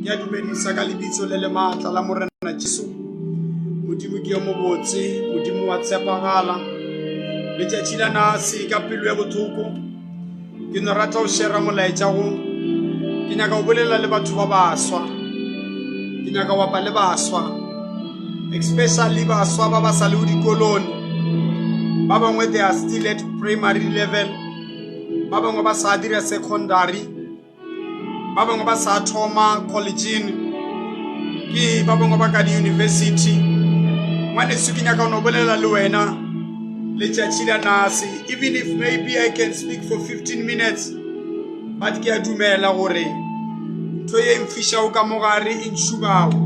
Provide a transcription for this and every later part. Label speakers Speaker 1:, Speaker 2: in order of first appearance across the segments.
Speaker 1: Ya dumedisa ka lebitso le le maatla la Morena Jesu. Modimo ke yo mobotse, Modimo wa tshepagala. Letšatši la nase ka pelo ya bothoko. Ke no rata go share molaetša go. Ke nyaka go bolela le batho ba baswa. Ke nyaka go apa le baswa. Especially baswa ba ba sa le go dikolong. Ba bangwe they are still at primary level. Ba bangwe ba sa dira secondary. Ba bangwe ba sa thoma college-ing. Ke ba bangwe ba ka di university. Ngwaneso ke nyaka go bolela le wena letšatši la nase, even if maybe I can speak for 15 minutes, but ke a dumela gore ntho ye mfišago ka mogare e ntšhubago.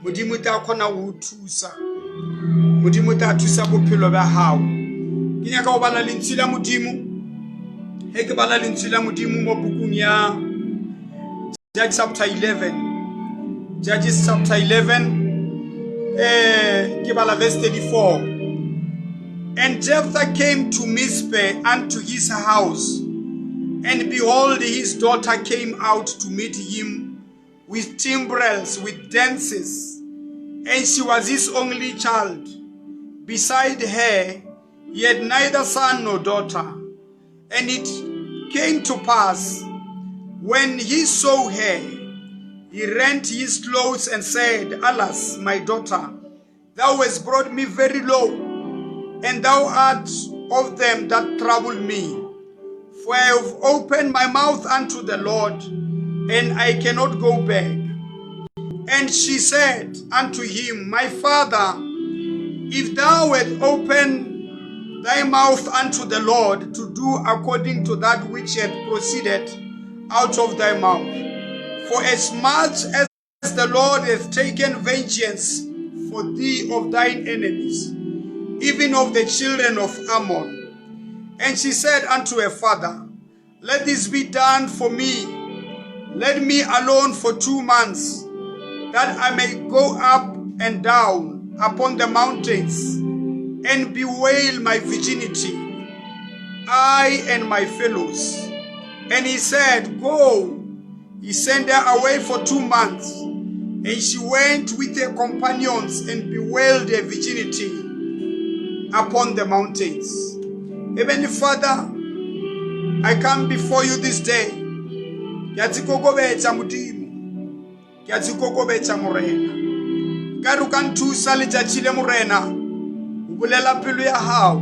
Speaker 1: Modimo tla kgona go thusa, Modimo tla thusa bophelo ba hao. Ke nyaka go bala lentswe la Modimo. He ke bala lentswe la Modimo mo bukung ya Judges chapter 11. Judges chapter 11. Ke bala verse 34. And Jephthah came to Mizpeh unto his house, and behold, his daughter came out to meet him with timbrels, with dances, and she was his only child. Beside her, he had neither son nor daughter. And it came to pass, when he saw her, he rent his clothes and said, Alas, my daughter, thou hast brought me very low, and thou art of them that trouble me. For I have opened my mouth unto the Lord, and I cannot go back. And she said unto him, My father, if thou had opened thy mouth unto the Lord to do according to that which had proceeded out of thy mouth, for as much as the Lord hath taken vengeance for thee of thine enemies, even of the children of Ammon. And she said unto her father, Let this be done for me. Let me alone for 2 months, that I may go up and down upon the mountains and bewail my virginity, I and my fellows. And he said, Go. He sent her away for 2 months, and she went with her companions and bewailed her virginity upon the mountains. Heavenly Father, I come before you this day. Ke a tsikokobetša Modimo, ke a tsikokobetša Morena. Ka re o ka nthusa letšatši le Morena, o bolela pelo ya hao.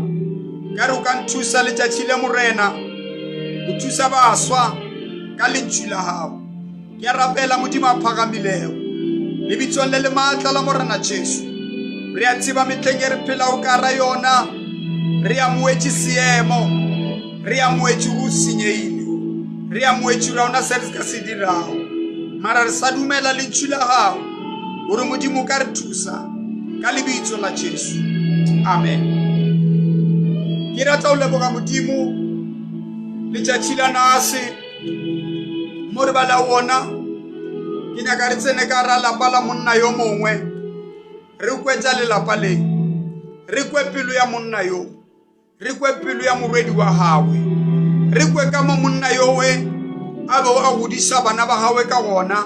Speaker 1: Ka re o ka nthusa letšatši le Morena, o thusa baswa ka lentswe la hao. Ke a rapela Modimo a phagamilego, lebitsong le le maatla la Morena Jesu. Re a tseba metleng e re phelago ka ra yona, re amoetše seemo, re amoetše go senyeile, re amoetše ra ona se re ka se dirago, mara re sa dumela lentswe la gago gore Modimo ka re thusa ka lebitso la Jesu. Amen. Ke rata go leboga Modimo letšatši la nase mo re bala wona. Ke nyaka re tsene ka ra lapa la monna yo mongwe, re kwetša lelapa le, re kwe pelo ya monna yo, re kwe pelo ya morwedi wa gagwe, re kwe ka mo monna yowe a bego a godiša bana ba gagwe ka gona,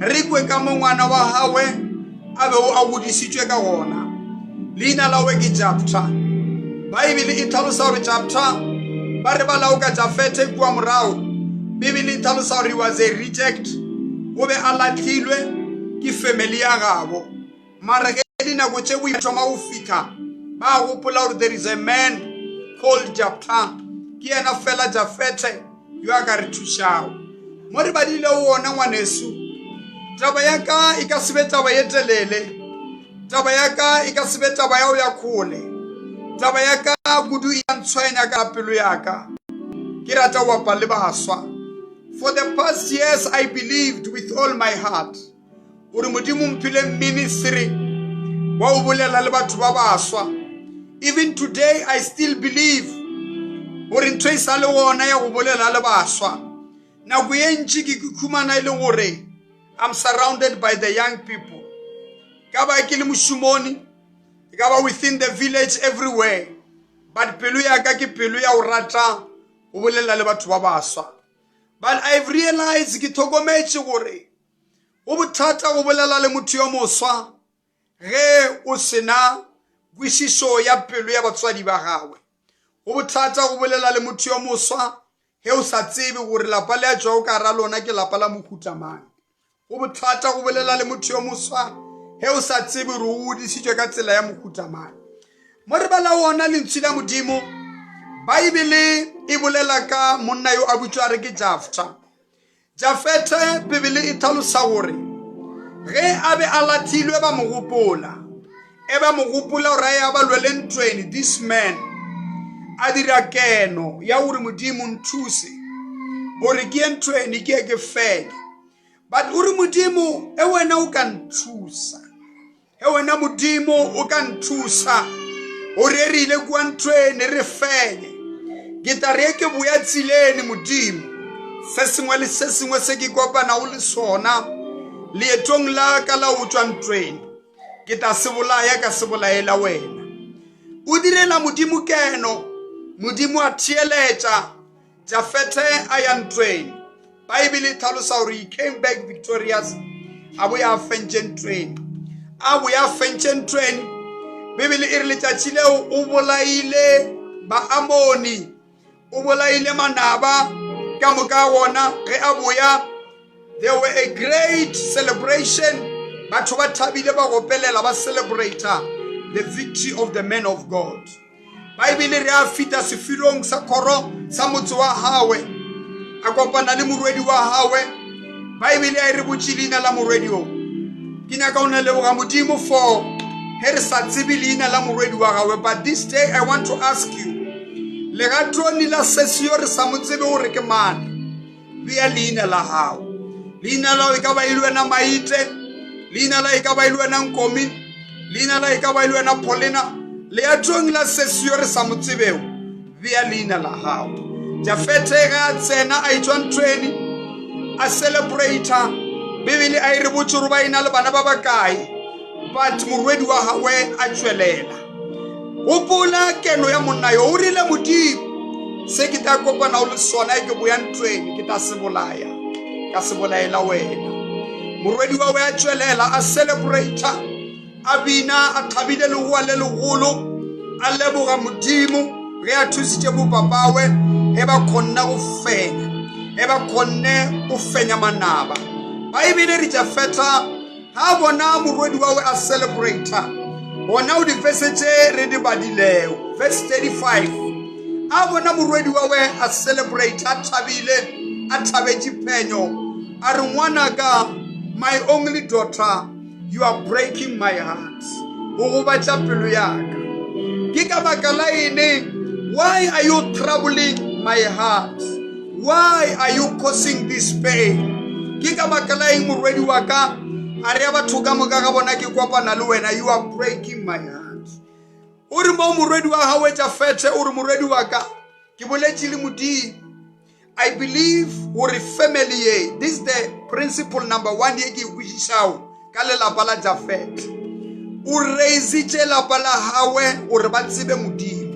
Speaker 1: re kwe ka mo ngwana wa gagwe a bego a godišitšwe ka gona. Leina lawe ke Jephthah. Baebele e tlhalosa gore Jephthah ba re balao ka Jafete kua morago. Bibele e tlhalosa gore he was a reject, o be a latlhilwe ke family ya gabo. Mara ke dinako tše o ithoma go fitlha, ba gopola gore there is a man called Jephthah, ke yena fela Jafete yo a ka re thušago. Mo re badile wona ngwaneso, taba ya ka e ka sebe taba ye telele, taba ya ka e ka sebe taba ya o ya kgole, taba ya ka kudu e ya ntshwenya ka pelo ya ka. Ke rata go apa le baswa. For the past years I believed with all my heart gore Modimo mphile ministry wa o bolela le batho ba baswa. Even today I still believe gore ntho e sa le gona ya go bolela le baswa. Nako ye ntši ke khumana ile gore I'm surrounded by the young people. Ka ba ke le mošomoni, ka ba within the village everywhere, but pelo ya ka ke pelo ya o rata go bolela le batho ba baswa. But I've realized ke thokometše gore o bothata go bolela le motho yo moswa ge o sena kwešišo ya pelo ya batswadi ba gagwe. Go bothata go bolela le motho yo moswa ge o sa tsebe gore lapa le a tšwago ka ra lona ke lapa la mohuta mang. Go bothata go bolela le motho yo moswa ge o sa tsebe gore o godisitswe ka tsela ya mohuta mang. Mo re bala ona lentswe la Modimo, Baebele e bolela ka monna yo a bitswa re ke Jafta. Jafete Bibele e tlhalosa gore ge a be a latilwe ba mo gopola, e ba mo gopola gore a ba lwele ntweng, this man a dira keno ya gore Modimo nthuse gore ke ntweng ke ke feke. But uri Modimo e wena o ka nthusa, e wena Modimo o ka nthusa o re rile kwa ntweng re feke. Ke tare ke boya tsileni Modimo, se sengwe le se sengwe se ke kopana o le sona leetong la ka la o tswa ntweng, ke ta se bolaya ka se bolaela wena. O direla Modimo keno, Modimo a theeletša Jafete a ya ntweng. Baebele e tlhalosa gore he came back victorious, a boya a fentše ntweng, a boya a fentše ntweng. Bibele e re letšatši leo o bolaile Baamoni, o bolaile manaba ka moka gona ge a boya. There were a great celebration. Batho ba thabile ba gopelela ba celebrata the victory of the men of God. Baebele re a fita sefilong sa kgoro sa motse wa hawe, a kopana le morwedi wa hawe. Baebele a re botše leina la morwedi o. Ke nyaka o ne leboga Modimo for he re sa tsebe leina la morwedi wa gawe. But this day I want to ask you, legatoni la sesio re sa mo tsebe gore ke mane, bea leina la hao. Leina la e ka ba ilwena Maite, leina la e ka ba ilwena Nkomi, leina la e ka ba ilwena Paulina. Leatong la sesio re sa mo tsebeo, bea leina la hao. Jafete ga tsena a itswa ntweng, a celebrata. Bibele a re botše gore ba ina le bana ba bakae, but morwedi wa hawe a tšwelela. Gopola keno ya monna yo, o rile Modimo se ke ta kopana o le sona ke boya ntweng, ke ta se bolaya ka se bolaela wena. Morwedi wa we a tšwelela, a celebrata, a bina, a thabile legoa le legolo, a leboga Modimo ge a thusitše bopapawe ge ba kgonne go fenya, ge ba kgonne go fenya manaba. Baebele re Jafeta ha bona morwedi wa we a celebrata, bona o di verse tše re di badilego. Verse 35, a bona morwedi wa we a celebrata, a thabile, a thabetše penyo, a re ngwanaka, my only daughter, you are breaking my heart. O gobatša pelo yaka. Ke ka baka la ene, why are you troubling my heart? Why are you causing this pain? Ke ka baka la eng morwedi wa ka a re batho ka moka ga bona ke kopana le wena, you are breaking my heart. O re mo morwedi wa gawe Jafete, o re morwedi wa ka ke boletše le Modimo. I believe gore family ye, this is the principle number 1 ye ke kwešišago ka lelapa la Jafete. O reisitše lapa la gawe gore ba tsebe Modimo.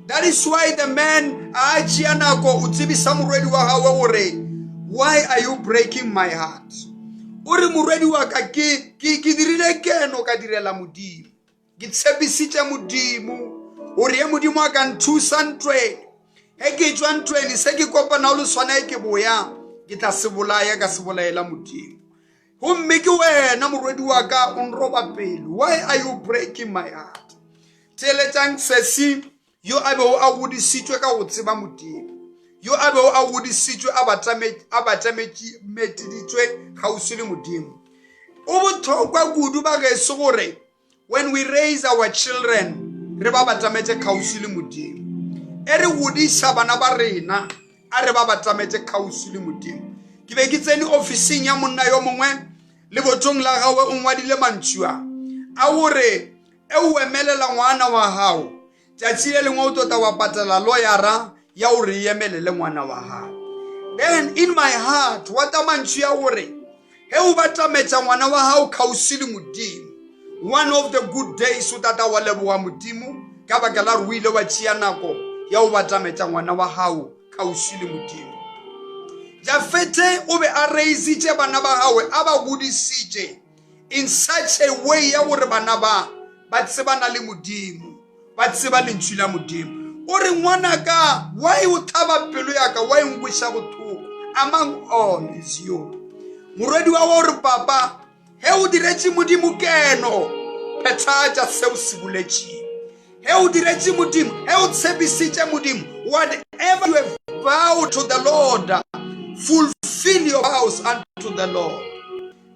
Speaker 1: That is why the man a tšea nako o tsebisa morwedi wa gawe gore, why are you breaking my heart? O re morwedi wa ka ke dirile keno ka direla Modimo, ke tshepisitše Modimo gore ye Modimo a ka nthusa ntweng. Ge ke tswa ntweng se ke kopana o le swana ke boya, ke tla se bolaya ka se bolaela Modimo. Gomme ke wena morwedi wa ka o nroba pelo, why are you breaking my heart? Theeletšang sesi yo a bego a godisitswe ka go tseba Modimo, yo a bego a godisitswe a batametšeditšwe kgauswi le Modimo. O bohlokwa kudu ba geso gore when we raise our children re ba batametše kgauswi le Modimo, e re godisa bana ba rena a re ba batametše kgauswi le Modimo. Ke be ke tsene ofising ya monna yo mongwe, le botong la gawe o ngwadile mantšhua a gore e o emelela ngwana wa gago, tšatši le lengwe o tota wa patela lawyera ya gore e emelele ngwana wa gago. Then in my heart wa ta mantšhu ya gore ge o batametša ngwana wa gago kgauswi le Modimo, one of the good days o tata wa leboga Modimo ka baka la re o ile wa tšea nako ya o batametša ngwana wa gago kgauswi le Modimo. Jafete o be a raisitse bana ba gawe a ba godisitse in such a way ya gore bana ba tsebana le modimo, ba tseba lentswe la modimo. O re ngwanaka, why o thaba pelo yaka, why nkwisha bothoko? Among all is you. Morwedi wa o re papa, he o diretse modimo keno, phethaja se o se buletšeng. He o diretse modimo, he o tshepisitse modimo, whatever you have vowed to the Lord, fulfill your vows unto the Lord.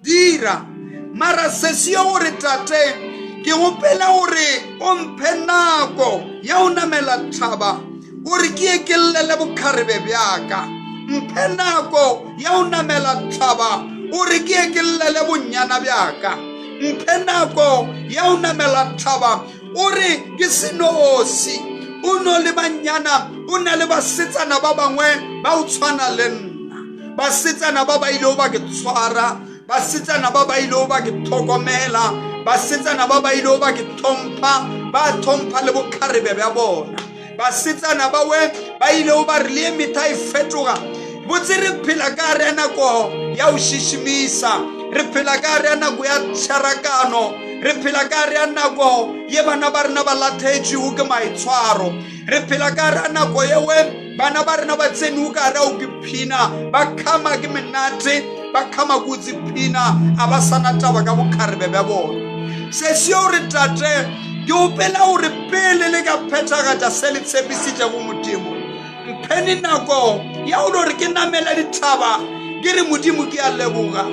Speaker 1: Dira mara sesio gore tate ke gopela gore o mphe nako ya o namela thaba gore ke ekelele bokharebe bjaka, mphe nako ya o namela thaba gore ke ekelele bonnyana bjaka, mphe nako ya o namela thaba gore ke senosi. O no le banyana, o na le basetsana ba bangwe ba o tshwana le nna, basetsana ba ba ile ba ke tshwara, basetsana ba ba ile ba ke tlhokomela, basetsana ba ba ile ba ke thompha, ba thompha le bokharebe bja bona, basetsana ba we ba ile ba re le metha e fetoga. Botse re phela ka re nako ya o shishimisa, re phela ka re nako ya tsharakano, re phela ka re nako ye bana ba rena ba lathetswe ho ke maitshwaro, re phela ka re nako yewe bana ba rena ba tsene ka re o ke phina, ba khama ke menate, ba khama kutsi phina, a ba sana taba ka bokharebe bja bona. Se seo re tate ke opela gore pele le ka phethagata se le tshepisitse go modimo, mpheni nako ya gore ke namela dithaba ke re modimo ke a leboga.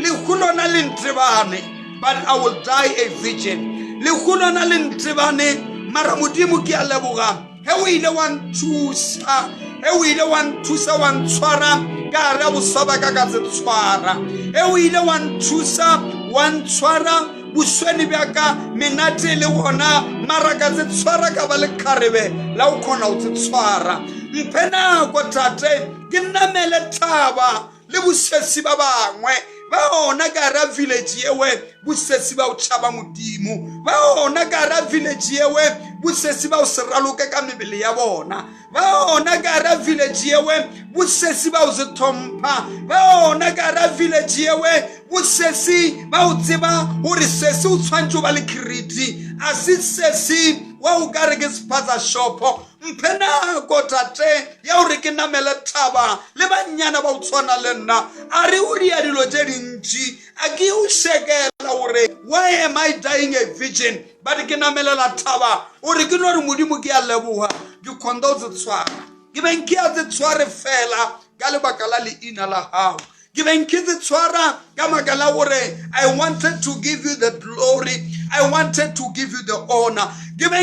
Speaker 1: Legolona le ntebane, but I will die a virgin. Legolona le ntebane, mara modimo ke a leboga. He o ile wa nthusa, he o ile wa nthusa wa ntshwara ka re bosaba ka ka tshwara, he o ile wa nthusa wa ntshwara busweni bjaka menate le gona, mara ka tshwara ka ba le kharebe la o khona o tshwara. Mphe nako tate ke namele thaba le bosesi ba bangwe ba ona ka ra village yewe bosesi ba o tshaba modimo, ba ona ka ra village yewe bosesi ba o seraloke ka mebele ya bona, ba ona ka ra village yewe bosesi ba o se thompha, ba ona ka ra village yewe bosesi ba o tseba gore sesi o tshwantse ba le kriti, a se sesi wa o ka re ke spaza shopo. Mphe nako tate ya gore ke namele thaba le banyana ba o tshwana le nna, a re o dia dilo tse dintši, a ke o shekela gore why am I dying a virgin, but ke namelela thaba gore ke no re modimo ke a leboga, ke khonda o tse tshwara, ke beng ke a tse tshware fela ka lebaka la leina la gago, ke beng ke tse tshwara ka maka la gore I wanted to give you the glory, I wanted to give you the honor. My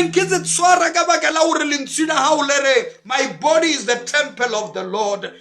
Speaker 1: body is the temple of the Lord.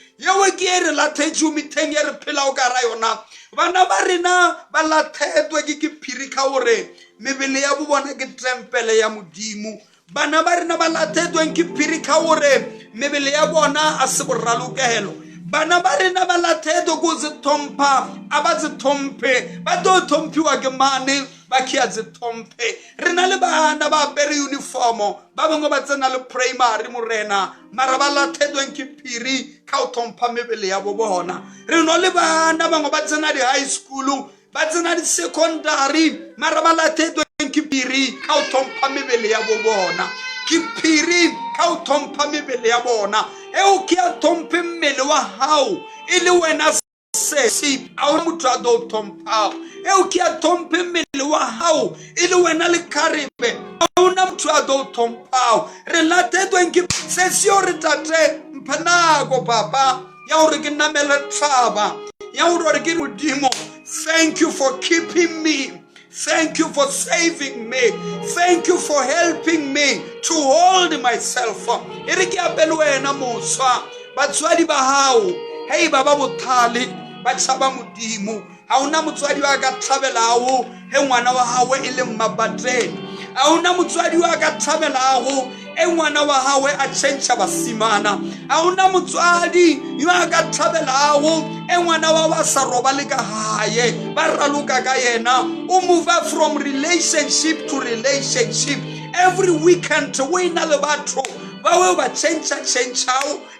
Speaker 1: Bana ba rena ba lathetwe ke phiri ka gore mebele ya bona ke temple ya modimo. Bana ba rena ba lathetwe ke phiri ka gore mebele ya bona a se boralokelo. Bana ba rena ba lathetwe go se thompha a ba se thomphe ba do thomphiwa ke mane ba khia se thomphe. Rena le bana ba bere uniform ba bangwe ba tsena le primary morena mara ba lathetwe ke phiri ka o thompha mebele ya bona. Re no le bana bangwe ba tsena di high school ba tsena di secondary mara ba lathetwe ke phiri ka o thompha mebele ya bona. Ke phiri ka o thompha mebele ya bona. E ke a thomphe mmele wa hao ile wena sesi a o motho a do thompha. E ke a thomphe mmele wa hao ile wena le kharebe a ona motho a do thompha. Re lathetwe ke sesi o re tate mphana go papa ya gore ke namela thaba ya gore ke modimo. Thank you for keeping me. Thank you for saving me. Thank you for helping me to hold myself. Eriki apelwena moswa batswadi ba hao hey baba bothale ba tshaba modimo. Ha ona motswadi wa ka thabelago he ngwana wa hawe ile mmabatleng. Ha ona motswadi wa ka thabelago e ngwana wa hawe a tšhentšha basimana. Ha ona motswadi yo a ka thabelago e ngwana wa ba sa roba le ka haye ba raloka ka yena. O move from relationship to relationship. Every weekend we na le batho ba we ba tšhentšha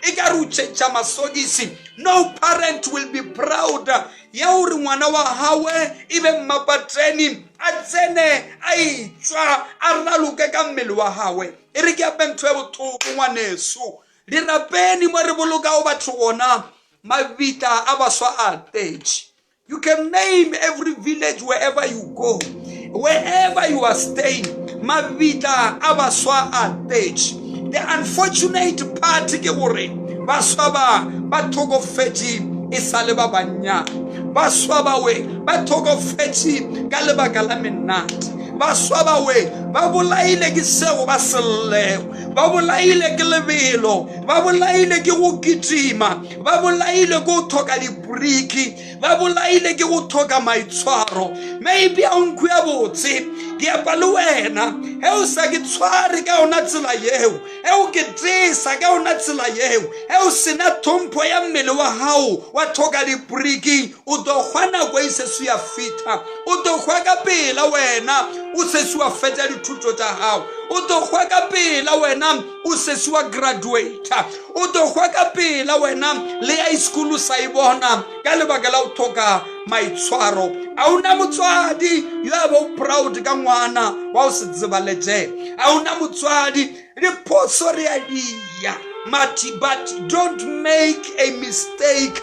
Speaker 1: e ka re o tšhentšha masogisi No parent will be proud ya uri ngwana wa hawe ibe mmapatreni a tsene a itswa a raloke ka mmele wa hawe. E re ke ape ntho e botlhoko ngwaneso. Dirapeni mo re bolokao batho gona mabita a baswa a stage. You can name every village wherever you go, wherever you are staying. Mabita a baswa a stage. The unfortunate part ke gore baswa ba thokofetse e sale ba banya. Baswa ba we ba thokofetse ka lebaka la menate. Baswa ba we ba bolaile ke seo ba seleo, ba bolaile ke lebelo, ba bolaile ke go kitima, ba bolaile go thoka dibriki, ba bolaile ke go thoka maitshwaro. Maybe a nkhu ya botse ke apa le wena he o sa ke tshware ka ona tsela yeo, he o ke tsisa ka ona tsela yeo, he o sena thompo ya mmele wa hao wa thoka dibriki, o do khwana go isesu ya fita, o do khwa ka pela wena o sesuwa feta dithuto tsa hao, o do khwa ka pela wena o sesuwa graduate, o do khwa ka pela wena le high school sa ibona ka lebaka la o thoka maitshwaro. A una motswadi yo a bo proud ka ngwana wa o se tsebaletse, a una motswadi le potso re a dia mati. But don't make a mistake.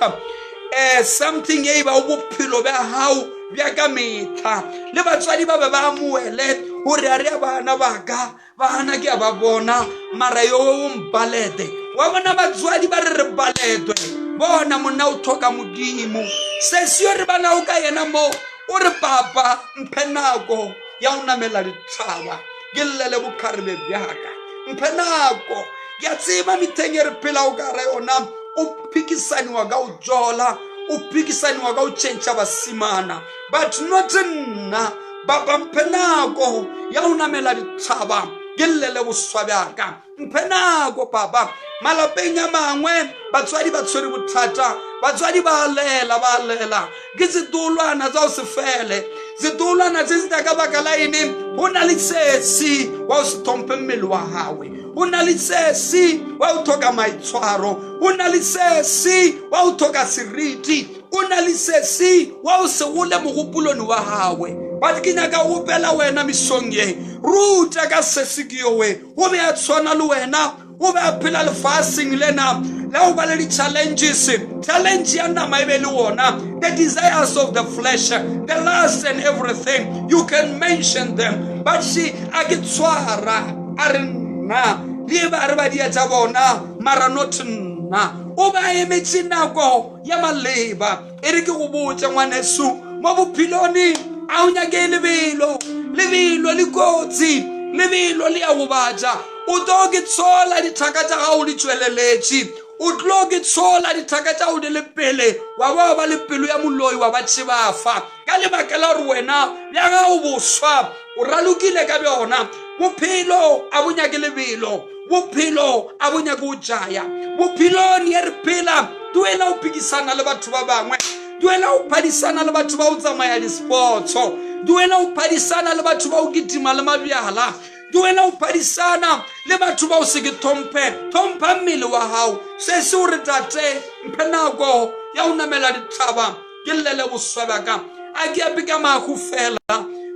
Speaker 1: Something e ba bophelo ba hao bya ka metha le batswadi ba ba amuele hore a re bana ba ka bana ke ba bona mara yo mbalete wa bona batswadi ba re baletwe bona monna o thoka modimo se sio re bana o ka yena mo o re papa mphenako ya unamela ditshaba ke lele bokharebe byaka mphenako ya tsima mithengere phela o ka re ona o phikisani wa ga o jola o phikisani wa ga o change basimana, but not nna baba mphenako ya unamela ditshaba ke lele boswabaka mphenako papa. Malapeng a mangwe batswadi ba tshwere bothata, batswadi ba lela ke setolwana tsa o se fele, setolwana tse se ka baka la ene ho na le sesi wa o se thompe mmele wa hawe, ho na le sesi wa o thoka maitshwaro, ho na le sesi wa o thoka seriti, ho na le sesi wa o se gole mogopolong wa hawe. But ke nyaka go pela wena misong ye ruta ka sesi ke yo we o be a tshwana le wena o be a phela le fasting lena la o ba le challenges. Challenge ya nama e be le wona, the desires of the flesh, the lust and everything, you can mention them, but she a ke tshwara a re nna le ba re ba dia tsa bona mara not nna. O ba emetse nako ya maleba e re ke go botsa ngwaneso mo bopheloni a o nyake lebelo le kotsi, lebelo le a go batsa o tlo ke tsola dithaka tsa gago di tsweleletše, o tlo ke tsola dithaka tsa go di le pele wa ba le pelo ya moloi wa batse ba fa ka lebaka la gore wena bja gago boswa o ralokile ka bjona. Bophelo a bo nyake lebelo, bophelo a bo nyake o jaya, bophelong ye re phela duela o phikisana le batho ba bangwe, duela o phadisana le batho ba o tsamaya di-sportso, duela o phadisana le batho ba o kitima le mabjala, duela o phadisana le batho ba o se ke thompa mmele wa hao. Se se o re tate mphenako ya o namela dithaba ke lele boswabaka a ke ape ka mago fela.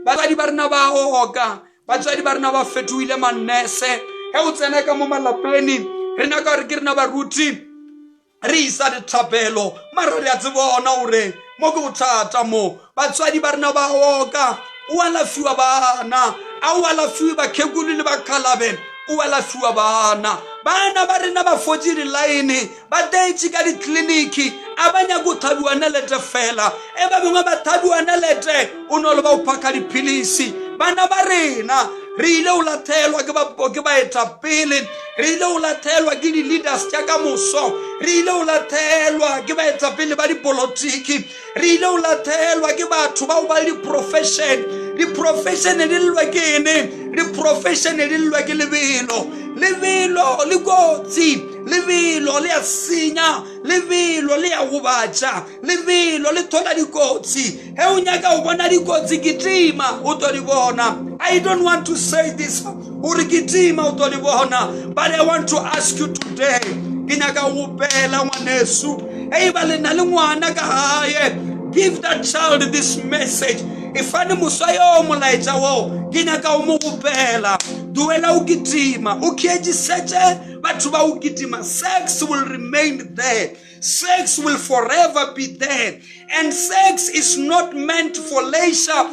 Speaker 1: Batswadi ba rena ba oka, batswadi ba rena ba fetohile manese he o tsena ka mo malapeni rena ka re ke rena baruti re isa dithapelo mara re a tsebona ore mo ke bothata mo. Batswadi ba rena ba oka, o alafiwa bana, a o alafiwe bakhekuli le bakhalabe, o alafiwa bana ba rena ba fotse di-line ba tetše ka ditleliniki a ba nyaka go thabiwa nelete fela, e ba bengwe ba thabiwa nelete o no le ba o phaka dipilisi. Bana ba rena re ile o lathelwa ke baetapele, re ile o lathelwa ke di-leaders tša ka moso, re ile o lathelwa ke baetapele ba dipolotiki, re ile o lathelwa ke batho bao ba le di-profession. Di-profession di lwa ke ene, di-profession di lwa ke lebelo le kotsi, lebelo le a senya, lebelo le a gobatša, lebelo le thola dikotsi. He o nyaka o bona dikotsi kitima o tlo di bona. I don't want to say this ore kitima o tlo di bona, but I want to ask you today, ke nyaka go pela ngwaneso Give that child this message. If any musayo molaita wo, ginyaka umugupela, duela ukitima, ukieji seche, batuba ukitima. Sex will remain there. Sex will forever be there. And sex is not meant for leisure.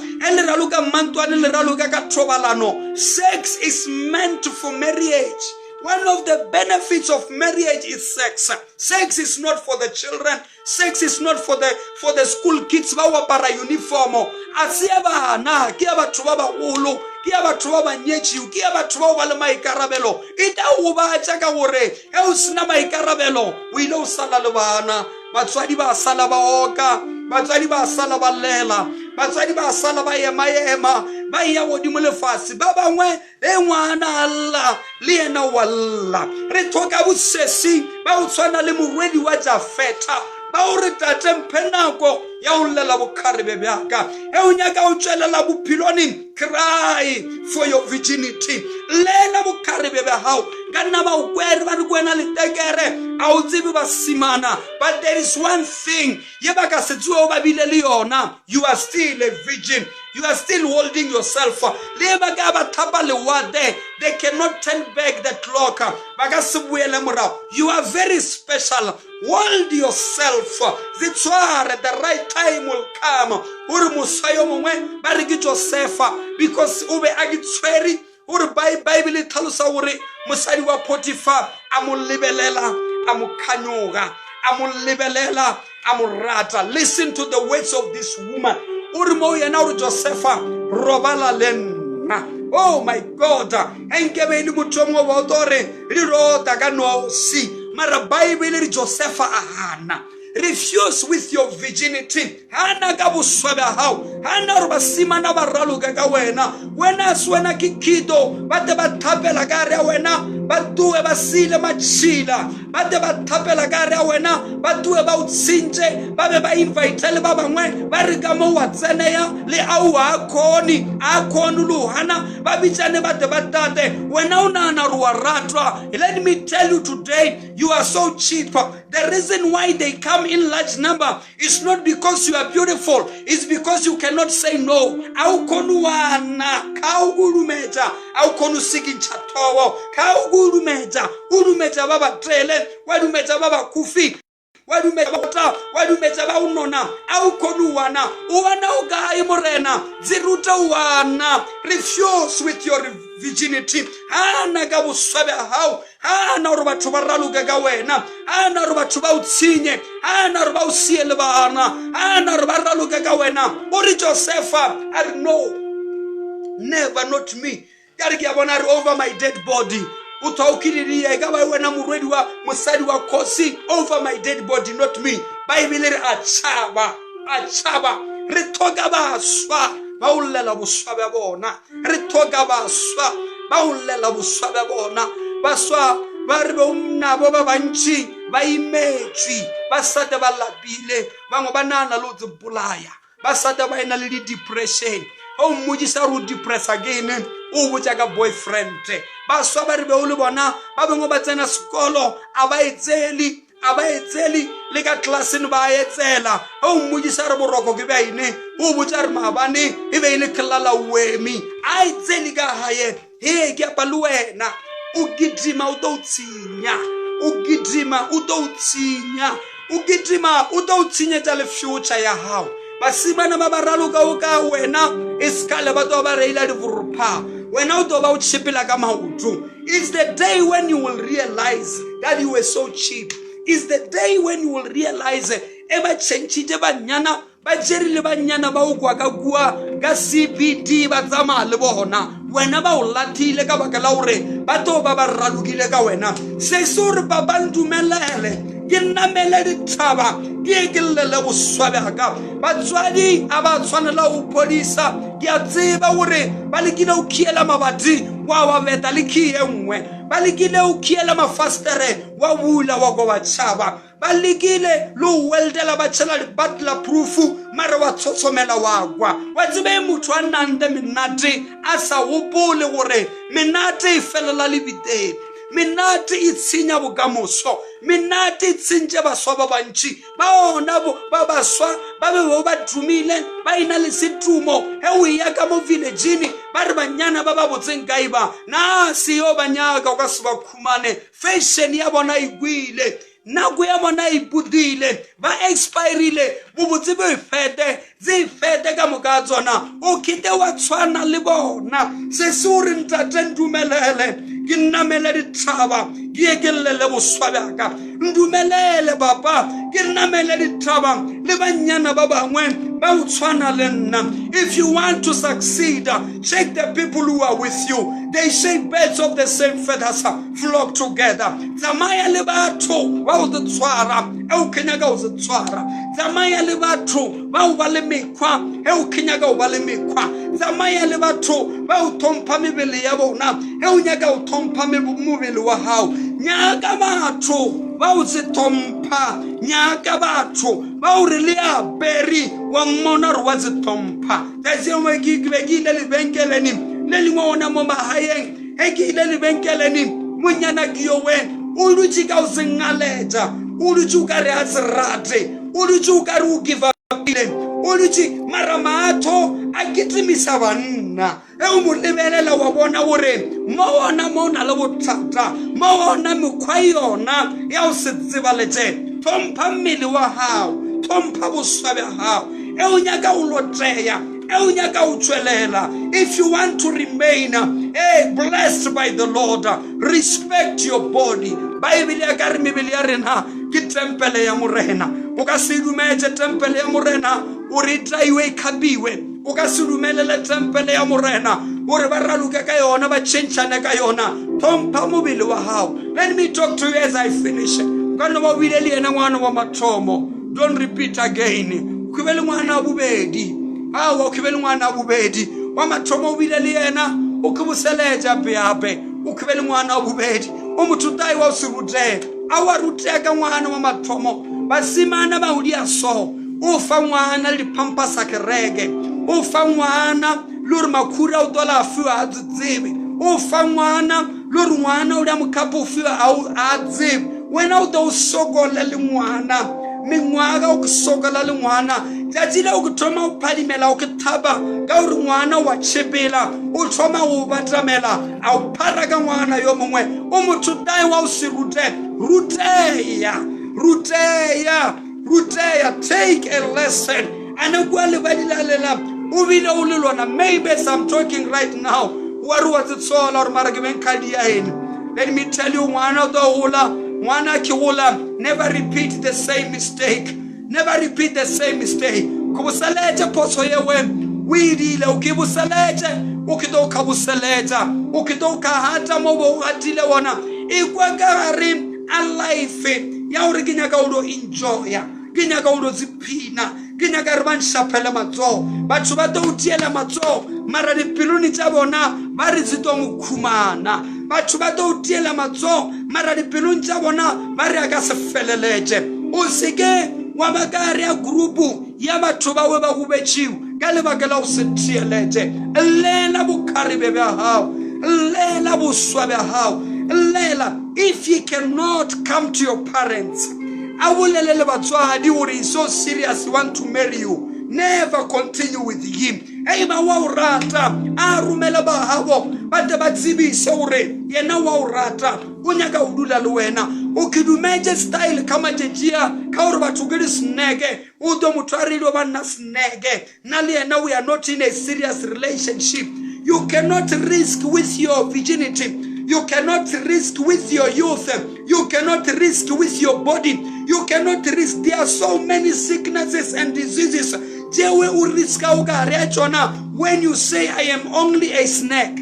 Speaker 1: Sex is meant for marriage. One of the benefits of marriage is sex. Sex is not for the children. Sex is not for the school kids. Para uniform. Asiaba na kiaba tuwaba ulu. Kiaba tuwaba nyechi. Kiaba tuwaba lama ikarabelo. Ita uba chaka wore. Eusna ma ikarabelo. Wilo salalubana. Batswadi ba salaba oka. Batswadi ba salaba lela. Batswadi ba salaba yema. Ba ya wodimo le fasi. Baba ngwe le ngwana Allah liena walla. Re toka busesi ba utswana le morwedi wa Jafeta. Ba o re tate mphenako ya o lela bokarebe byaka. E o nyaka o tswelela bophiloni. Cry for your virginity. Lela bokarebe ba hao. Kana ba o kwere ba re kwena le tekere. A o tsibe ba simana. But there is one thing. Ye ba ka setsuo ba bile le yona. You are still a virgin. You are still holding yourself. They cannot turn back the clock. You are very special. Hold yourself. The right time will come. Because ube agitsweri uri Bible talusa uri musadi wa Potiphar amulibelela amukanyuga amulibelela amurata. Listen to the words of this woman. Josepha robala lena. Oh my God. Enkebe ni mutomo wadore rirota kano si. Mara Bible Josepha ahana. Refuse with your virginity. Hana gabu swabe hao. Hana rubasima na baralu gagawena. Wena swena kikido. Bate batapela gare wena. Batue basile machila. Bate batapela gare wena. Batue ba utsinje. Babe ba invite le baba mwe. Barigamo watsene ya. Le awa akoni. Akonu luhana. Babichane bate batate. Wena unana ruwaratwa. Let me tell you today. You are so cheap. The reason why they come in large number is not because you are beautiful. It's because you cannot say no. Au konu wana. Kau gurumeja. Au konu sigin chatowo. Kau gurumeja. Gurumeja baba trele. Wadumeja baba kufi. Wadumeja baba unona. Au konu wana. Uwana ugai morena. Ziruta wana. Refuse with your virginity. Hana gabu swabe hao. Hana ruba tubaralu gagawena. Hana ruba tuba utsinye. Hana ruba usiele bana. Hana ruba ralu gagawena. Uri Josepha. I know. Never, not me. Yari gabonari over my dead body. Utaukiriria igawa wena muredi wa musadi wa kosi over my dead body, not me. Bible achaba. Ritoga baswa. Baulela buswa babona. Ritoga baswa. Baulela buswa babona. Baswa barbe umnabo babanchi baimetri basata balabile bango banana lo dzibulaya basata ba ena le depression o mujisa ru depress again o botsa ka boyfriend baswa barbe o le bona ba bengo ba tsena sekolo abaetseli le ka classini ba etsela o mujisa re boroko ke ba ine o botsa re mabane e be ile klala wemi a etseli ka haye he ke apaluwena. Ugidima utautsinya. Ugidima utautsinya tale future ya hao. Basima na mabaralu ka uka wena iskale bato ba reila di vurupa. Wena utoba uchipila kama utu. It's the day when you will realize that you were so cheap. It's the day when you will realize eba chenchije banyana bajeri le banyana ba ukwa ka gua ga CBD ba tsama le bona. Wena ba o latile ka baka la hore ba to ba ba ralukile ka wena se sore ba bandumelele ke namele ditaba ke kelele go swaba ka batswadi aba tshwanela o polisa ke a tseba hore ba lekile o khiela mabati wa beta le khie nngwe ba lekile o khiela mafastere wa bula wa go batshaba ba lekile lo weldela ba tshela le butler proof mara wa tsotsomela wa kwa wa tsebe motho a nande menate a sa hopole gore menate e felela le biteng. Menate e tshinya bokamoso. minati tsinje baswa ba bantši ba ona ba baswa ba be ba dumile ba ina le setumo he o ya ka mo village-ing ba re banyana ba ba botseng kae ba na se yo ba nyaka o ka se ba khumane fashion ya bona e gwile nako ya bona e budile ba expirile bobotse bo fete ka moka tsona o kite wa tshwana le bona se se o re ntate ndumelele ke nnamele dithaba ke ekelele boswa bjaka ndumelele papa ke nnamele dithaba le banyana ba bangwe ba o tshwana le nna. If you want to succeed, check the people who are with you. They say birds of the same feathers flock together. Tsamaya le batho ba o tshwara e o kenya ka o tshwara. Tsamaya le batho ba o ba le mekgwa e o kenya ka o ba le mekgwa. Tsamaya le batho ba o thompha mebele ya bona e o nyaka o thompha mebele wa hao. Nyaka batho ba o se thompha, nyaka batho ba o re le aperi wa mmona re wa se thompha. That's why ke ile lebenkeleni le lengwe ona mo mahaeng e ke ile lebenkeleni monyana ke yo wena o dutse ka o se ngaletsa o dutse o ka re a se rate o dutse o ka re o give up o dutse mara matho a kitimisa banna e o mo lebelela wa bona gore mo ona mo na le bothata mo ona mekgwa yona ya o se tsebaletse thompha mmele wa hao thompha boswa bja hao e o nyaka o lotreya e o nyaka o tswelela. If you want to remain blessed by the Lord, respect your body. Bible ya ka re mebele ya rena ke tempele ya morena o ka se dumetse tempele ya morena o re traiwe khabiwe o ka se dumelele tempele ya morena o re ba raluka ka yona ba tshentshana ka yona thompha mobile wa hao. Let me talk to you as I finish. Ka no ba wile le ena ngwana wa mathomo, don't repeat again. Khubele ngwana bobedi awa khubele ngwana bobedi wa mathomo o bile le yena o khubuseleja beabe o khubele ngwana bobedi o mothutai wa se rute a wa rute ka ngwana wa mathomo basimana ba udia so o fa ngwana le pampa sa kereke o fa ngwana lori makhura o tola afiwa a tsebe o fa ngwana lori ngwana o le mokhapo fiwa a tsebe wena o to sokola le ngwana mengwaga o sokola le ngwana tlatsile o thoma o phadimela o ke thaba ka gore ngwana wa tshepela o thoma o batamela a o phara ka ngwana yo mongwe o mothutai wa o se ruteya take a lesson ane kwa le badila lela o bile o le lona. Maybe as I'm talking right now wa re wa tsola or mara ke ben khadi ya ene. Let me tell you ngwana do hola ngwana ke hola, never repeat the same mistake. Never repeat the same mistake. Kubusaleje poso yewe widile ukibusaleje ukitoka busaleja ukitoka hata mobo atile wona ikwa gari a life ya uri kinyaka udo enjoy kinyaka udo zipina kinyaka riban shapela matso batho ba to utiela matso mara dipiluni tsa bona ba re zito mokhumana batho ba to utiela matso mara dipiluni tsa bona ba re aka se feleleje o seke wa bakari ya grupu ya batho ba we ba go betšiwe ka lebaka la o se thieletse lela bokhari be ba hao lela boswa ba hao lela. If you cannot come to your parents I will lele batswadi gore is so serious want to marry you, never continue with him. Eba wa o rata a rumela ba habo ba te ba tsebise gore yena wa o rata o nyaka o dula le wena o kidumeje style kama jejia ka gore batho ke di snake o do motshwarilo ba nna snake na le yena we are not in a serious relationship. You cannot risk with your virginity. You cannot risk with your youth. You cannot risk with your body. You cannot risk. There are so many sicknesses and diseases. When you say I am only a snake.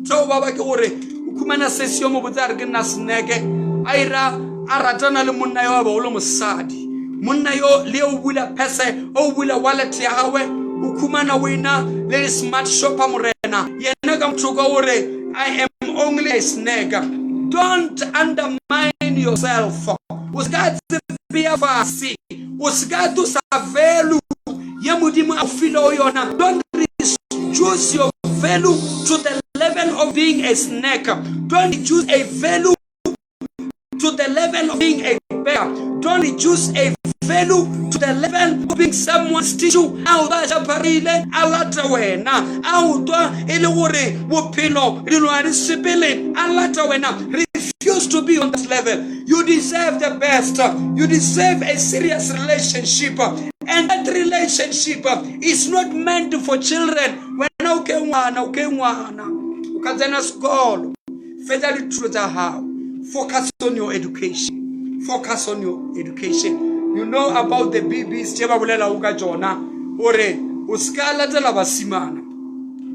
Speaker 1: So baba ke gore ukumana sesio mo botsare ke na snake aira aratana le monna yo ba o le mosadi monna yo le o bula pese o bula wallet ya hawe ukumana wena le smart shopper morena yena ka mthoka gore I am only a snake. Don't undermine yourself. Usikati pia fasi. Usikati usavelu ya mudimu afilo yona. Don't reduce your value to the level of being a snake. Don't reduce a value to the level of being a beggar. Don't reduce a value to the level of being someone's tissue. Refuse to be on that level. You deserve the best. You deserve a serious relationship. And that relationship is not meant for children. When focus on your education. Focus on your education. You know about the BBs. Uskala tela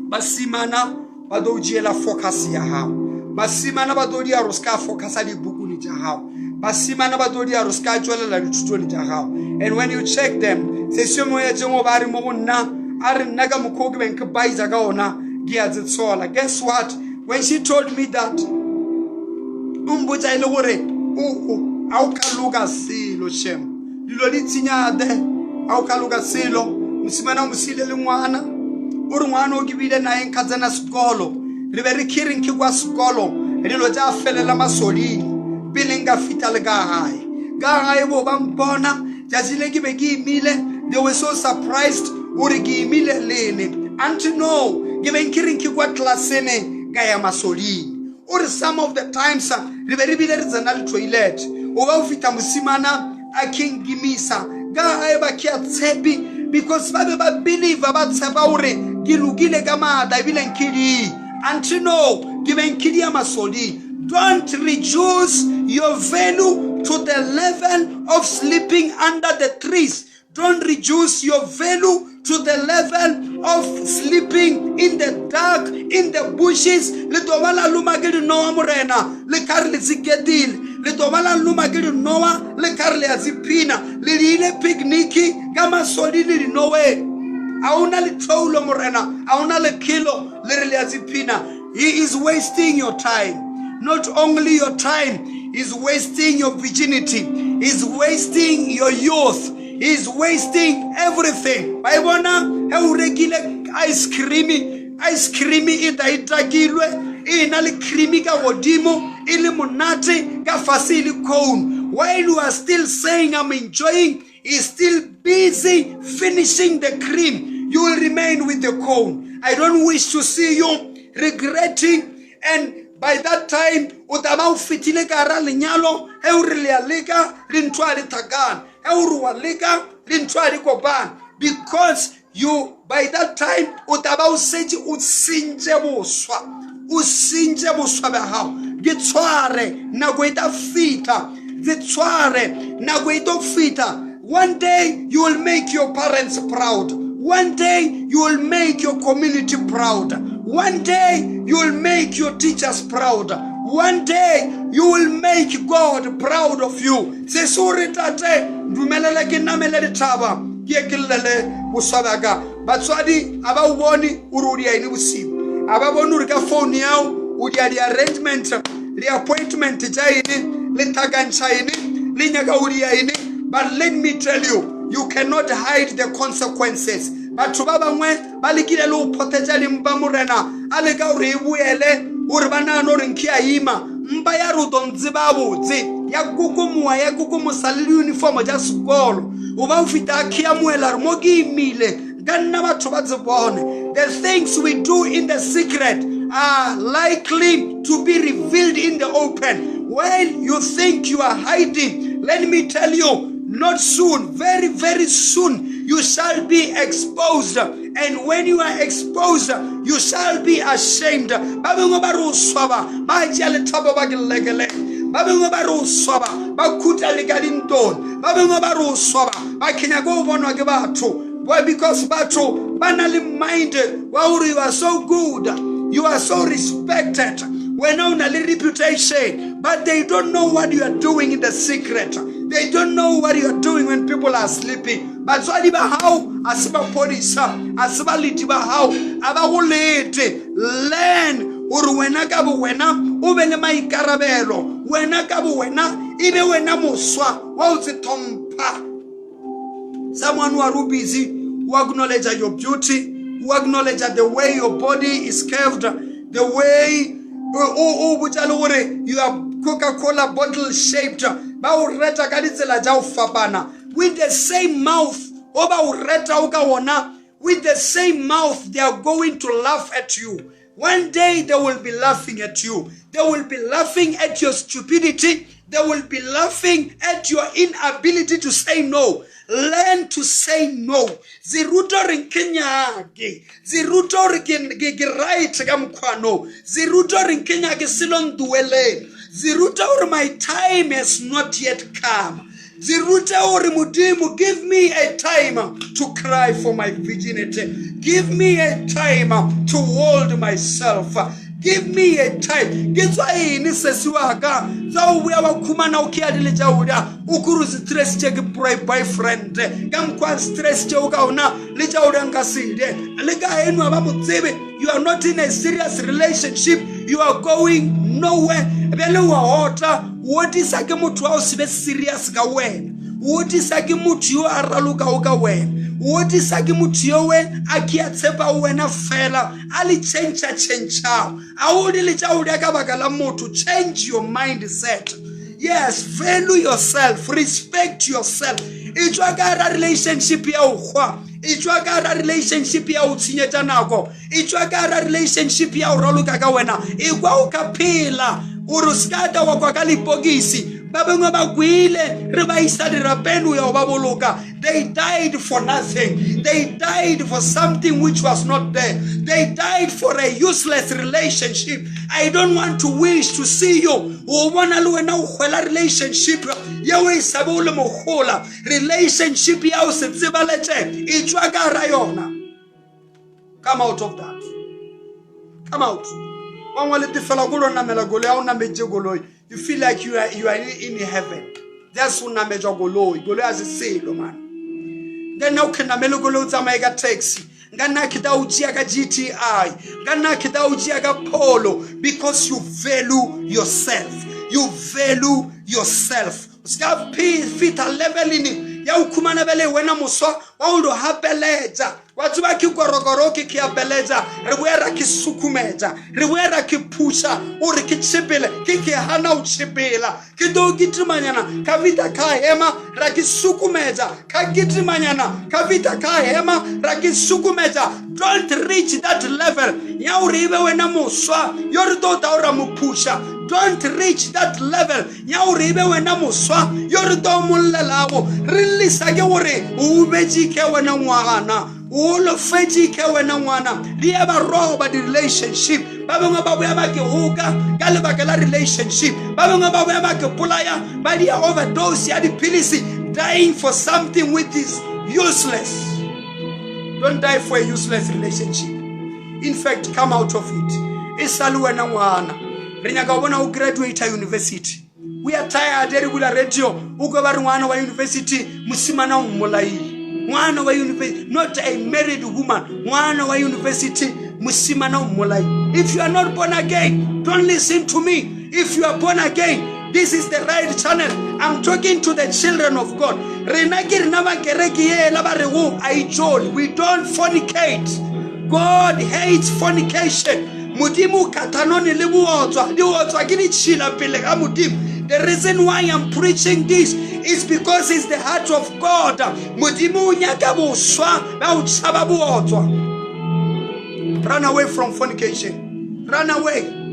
Speaker 1: basimana badojiela focus ya hao. Basimana badodia roska focus ali buku ni hao. Basimana badodia roska jwala la dithuto ni hao. And when you check them, se semo ya jengo bari mo nna ari naga mukhoki benke baiza ka ona giazitsola. Guess what? When she told me that, umbuza ile gore awukaluka silo shem. Lilo litsinyade awukaluka silo. Musimana umusile lengwana uri ngwana ogibile naye nkazana sikolo ribe rikiring kwa sikolo rilo ja felela masoli bilinga fitale gahaye bo bambona jazile gibe gimile. They were so surprised uri gimile lene until no gibe nkiring kwa klasene gaya masoli uri some of the times ribe ribile rizana toilet oba ufita musimana akingimisa gahaye bakia tsebi because babe ba believe about sabaure gilugile kama davile nkili until no given nkili ya masoli. Don't reduce your value to the level of sleeping under the trees. Don't reduce your value to the level of sleeping in the dark, in the bushes. Litobala lumagili noa murena lekarli zigedil litobala lumagili noa lekarli azipina lilile pigniki kama solili linowe auna litoulo murena auna lekilo lirili azipina. He is wasting your time. Not only your time, he's wasting your virginity, he's wasting your youth, he's wasting everything. Baibona heuregile ice cream itagilwe inali creamy ka godimo ili munate ka fasili cone. While you are still saying I'm enjoying, he's still busy finishing the cream. You will remain with the cone. I don't wish to see you regretting, and by that time utama ufitile kara linyalo heurialika lintwali tagan heurualika lintwali koban, because you by that time utaba useji usinje buswa bahao gitsware na goita fita gitsware na goito fita. One day you will make your parents proud. One day you will make your community proud. One day you will make your teachers proud. One day you will make God proud of you. Sesuri tate dumelele kinamele taba yekilele busabaga batswadi abawoni urudia ini busibu ababonu urika phone yao udia di arrangement the appointment jaini litagancha ini linyaga udia ini. But let me tell you, you cannot hide the consequences. But baba mwe balikile lu potejali mbamurena alega uribuele urbana no rinkia ima mbaya rudonzibabu zi ya gugumu salili uniform ja skolo uba ufita kia muela mogi mile ganna batho bazibone. The things we do in the secret are likely to be revealed in the open. While you think you are hiding, let me tell you, not soon, very, very soon, you shall be exposed. And when you are exposed, you shall be ashamed. Babingobaru swaba, bajale tabo bagilegele. Babingobaru swaba, bakuta ligadinton. Babingobaru swaba, bakinyago bono gebato. Why? Because bato banally minded. Wow, you are so good, you are so respected. We're known a reputation, but they don't know what you are doing in the secret. They don't know what you are doing when people are sleeping. But so how asiba polisa asiba litiba how abawulete learn uruwena kabu wena ubele maikarabelo wena kabu wena ibe wena muswa wauzitompa. Someone who are busy, who acknowledge your beauty, who acknowledge the way your body is curved, the way you are Coca-Cola bottle shaped, ba o reta ka ditsela tsa o fapana. With the same mouth, o ba o reta o ka ona, with the same mouth, they are going to laugh at you. One day they will be laughing at you. They will be laughing at your stupidity. They will be laughing at your inability to say no. Learn to say no. Ziruto rinkenya ge. Ziruto rinkenge right kamkwano. Ziruto rinkenya ge silon duele. Ziruto my time has not yet come. Ziruta ori mudimu, give me a time to cry for my virginity. Give me a time to hold myself. Give me a time. Gizwa ini sesiwaka. Zao uya wakumana ukia dili jauda. Ukuru stress cheki boyfriend. Gamkwa stress cheuka una. Lijauda ngaside. Liga enu abamuzibi. You are not in a serious relationship. You are going nowhere. Bele wa hota. What is ake mutu wa usibe serious ka wena? What is ake mutu yo araluka uka wena? What is ake mutu yo we akia tsepa wena fela? Ali change. Audi licha udiaka bakala mutu. Change your mindset. Yes, value yourself. Respect yourself. Ichwagara relationship ya ukhwa. Ichwagara relationship ya utinyeta nako. Ichwagara relationship ya uraluka ka wena. Igwa ukapila. Uruskata wakwakali pogisi. Babenga bagwile riba isadi rapenu ya baboloka. They died for nothing. They died for something which was not there. They died for a useless relationship. I don't want to wish to see you. Uwana luwe na ukhwela relationship. Yawe isabule mokhola. Relationship ya usitsibalete. Ichwaga rayona. Come out of that. Come out. You feel like you are in heaven. That's what nameja goloi. Goloi as a sailor man. Then now can namelo golo zamaiga taxi. Gana kita ujiaga GTI. Gana kita ujiaga Polo. Because you value yourself. You value yourself. Usiga fita level in ya ukumana bele wena muswa waundo hapeleja. Watu baki gorogoroki kiapeleja, riwera kisukumeja, riwera kipusha, uri kichibile, kiki hana uchibila, kidogitimanyana, kavita kahema, rakisukumeja, kagitimanyana, kavita kahema, rakisukumeja. Don't reach that level. Ya uribe wena muswa, yorido daura mupusha. Don't reach that level. Ya uribe wena muswa, yorido mulalawo. Release age uri, ubejike wena mwana. Ulo feji ke wena mwana. Liaba roba the relationship. Babanga babu yabake huga, galeba kala relationship. Babanga babu yabake pulaya, badi ya overdose ya di pilisi, dying for something which is useless. Don't die for a useless relationship. In fact, come out of it. Isalu wena mwana. Rinyaka wana ugraduate a university. We are tired of regular radio. Ugo bari mwana wa university musimana umulai. Mwana wa university, not a married woman. Mwana wa university musimana umulai. If you are not born again, don't listen to me. If you are born again, this is the right channel. I'm talking to the children of God. We don't fornicate. God hates fornication. Mudimu katanoni libuotwa. Libuotwa gini chila pile mudimu. The reason why I'm preaching this is because it's the heart of God. Run away from fornication. Run away.